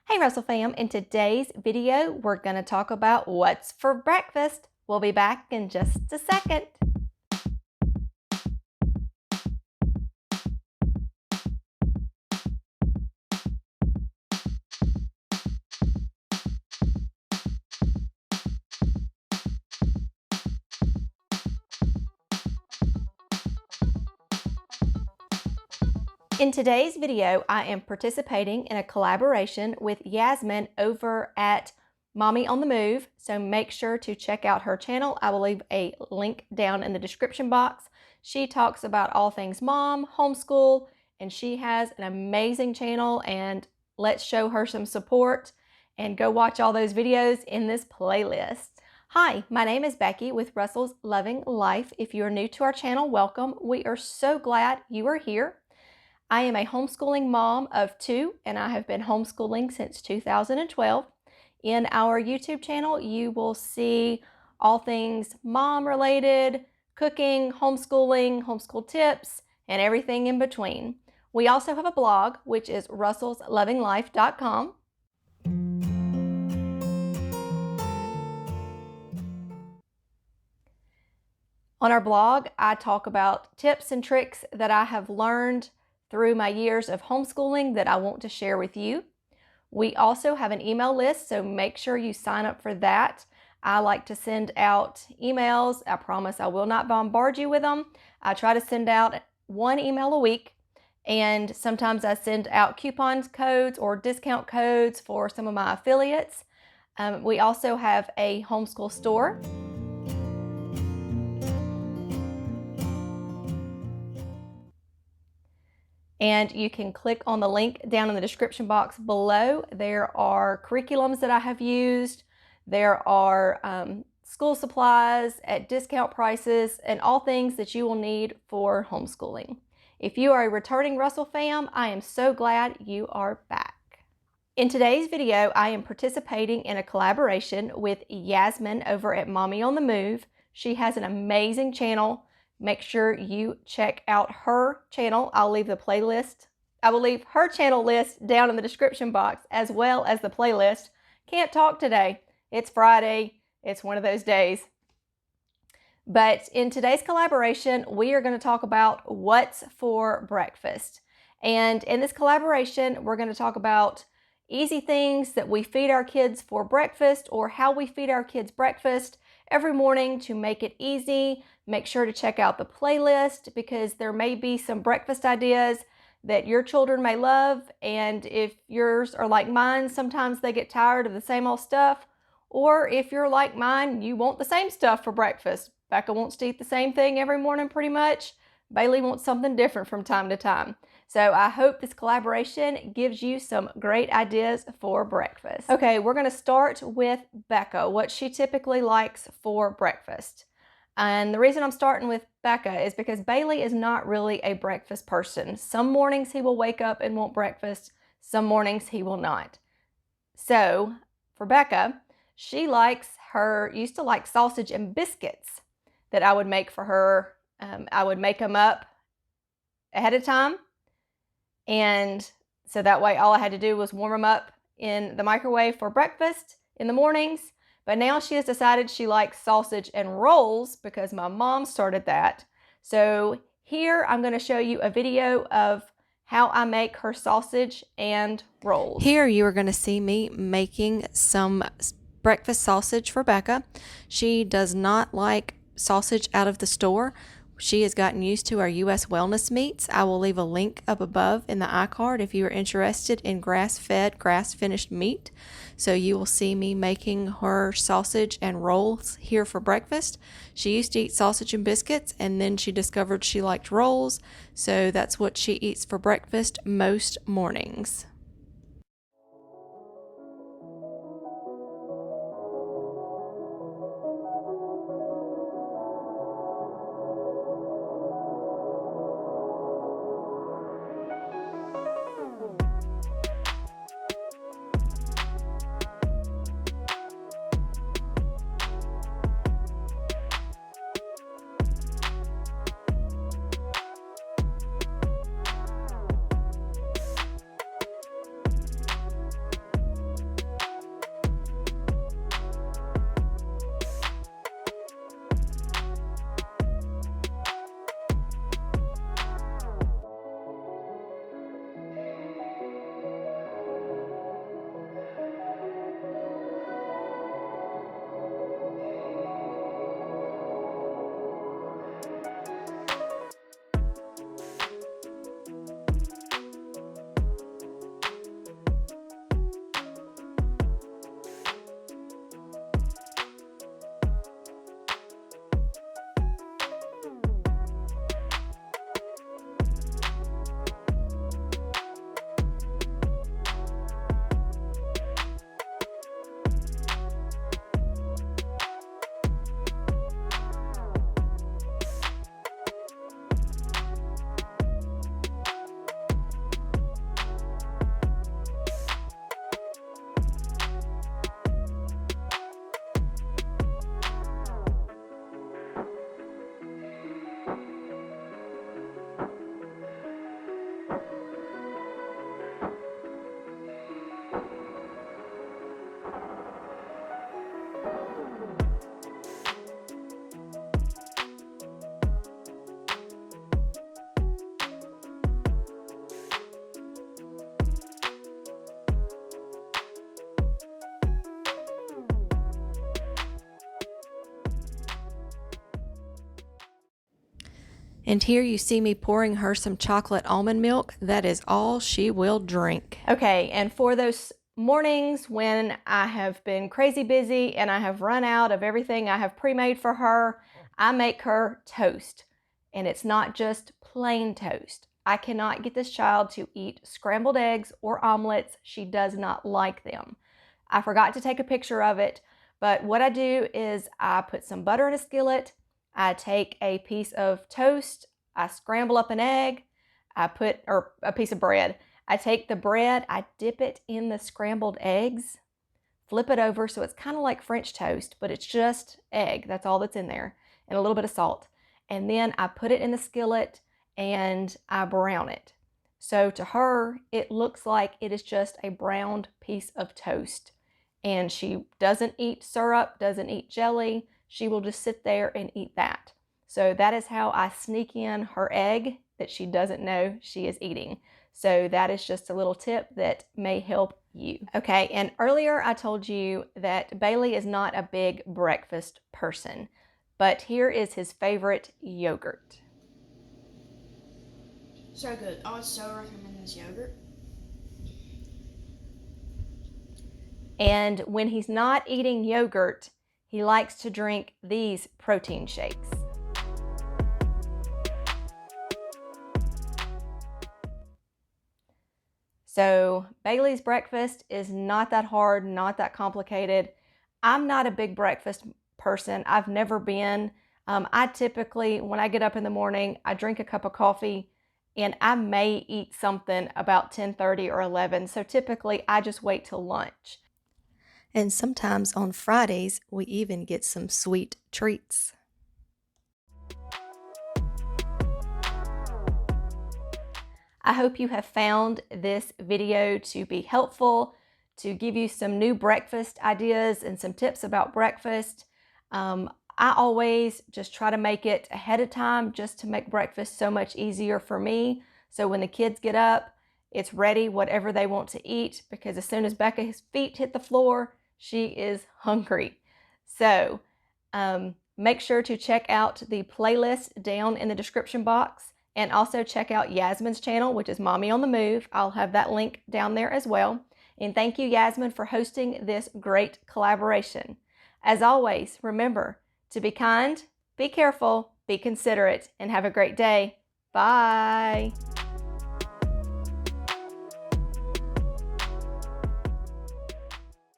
Hey Russell fam, in today's video we're going to talk about what's for breakfast. We'll be back in just a second. In today's video, I am participating in a collaboration with Yasmin over at Mommy on the Move, so make sure to check out her channel. I will leave a link down in the description box. She talks about all things mom, homeschool, and she has an amazing channel, and let's show her some support and go watch all those videos in this playlist. Hi, my name is Becky with Russell's Loving Life. If you are new to our channel, welcome. We are so glad you are here. I am a homeschooling mom of 2, and I have been homeschooling since 2012. In our YouTube channel, you will see all things mom related, cooking, homeschooling, homeschool tips, and everything in between. We also have a blog, which is russellslovinglife.com. On our blog, I talk about tips and tricks that I have learned through my years of homeschooling that I want to share with you. We also have an email list, so make sure you sign up for that. I like to send out emails. I promise I will not bombard you with them. I try to send out 1 email a week, and sometimes I send out coupons codes or discount codes for some of my affiliates. We also have a homeschool store. And you can click on the link down in the description box below. There are curriculums that I have used. There are school supplies at discount prices and all things that you will need for homeschooling. If you are a returning Russell fam, I am so glad you are back. In today's video, I am participating in a collaboration with Yasmin over at Mommy on the Move. She has an amazing channel. Make sure you check out her channel. I'll leave the playlist. I will leave her channel list down in the description box as well as the playlist. Can't talk today. It's Friday. It's one of those days. But in today's collaboration, we are going to talk about what's for breakfast. And in this collaboration, we're going to talk about easy things that we feed our kids for breakfast, or how we feed our kids breakfast every morning to make it easy. Make sure to check out the playlist because there may be some breakfast ideas that your children may love. And if yours are like mine, sometimes they get tired of the same old stuff. Or if you're like mine, you want the same stuff for breakfast. Becca wants to eat the same thing every morning pretty much. Bailey wants something different from time to time. So I hope this collaboration gives you some great ideas for breakfast. Okay, we're going to start with Becca, what she typically likes for breakfast. And the reason I'm starting with Becca is because Bailey is not really a breakfast person. Some mornings he will wake up and want breakfast. Some mornings he will not. So for Becca, she used to like sausage and biscuits that I would make for her. I would make them up ahead of time. And so that way all I had to do was warm them up in the microwave for breakfast in the mornings. But now she has decided she likes sausage and rolls because my mom started that. So here I'm going to show you a video of how I make her sausage and rolls. Here you are going to see me making some breakfast sausage for Becca. She does not like sausage out of the store. She has gotten used to our U.S. wellness meats. I will leave a link up above in the iCard if you are interested in grass-fed, grass-finished meat. So you will see me making her sausage and rolls here for breakfast. She used to eat sausage and biscuits, and then she discovered she liked rolls. So that's what she eats for breakfast most mornings. And here you see me pouring her some chocolate almond milk. That is all she will drink. Okay, and for those mornings when I have been crazy busy and I have run out of everything I have pre-made for her, I make her toast. And it's not just plain toast. I cannot get this child to eat scrambled eggs or omelets. She does not like them. I forgot to take a picture of it, but what I do is I put some butter in a skillet. I take a piece of toast, I scramble up an egg, or a piece of bread. I take the bread, I dip it in the scrambled eggs, flip it over so it's kind of like French toast, but it's just egg. That's all that's in there, and a little bit of salt. And then I put it in the skillet and I brown it. So to her, it looks like it is just a browned piece of toast. And she doesn't eat syrup, doesn't eat jelly. She will just sit there and eat that. So that is how I sneak in her egg that she doesn't know she is eating. So that is just a little tip that may help you. Okay, and earlier I told you that Bailey is not a big breakfast person, but here is his favorite yogurt. So good. I would so recommend this yogurt. And when he's not eating yogurt, he likes to drink these protein shakes. So Bailey's breakfast is not that hard, not that complicated. I'm not a big breakfast person. I've never been. I typically, when I get up in the morning, I drink a cup of coffee and I may eat something about 10:30 or 11. So typically I just wait till lunch. And sometimes on Fridays, we even get some sweet treats. I hope you have found this video to be helpful, to give you some new breakfast ideas and some tips about breakfast. I always just try to make it ahead of time just to make breakfast so much easier for me. So when the kids get up, it's ready, whatever they want to eat, because as soon as Becca's feet hit the floor, she is hungry. So make sure to check out the playlist down in the description box, and also check out Yasmin's channel, which is Mommy on the Move. I'll have that link down there as well. And thank you, Yasmin, for hosting this great collaboration. As always, remember to be kind, be careful, be considerate, and have a great day. Bye.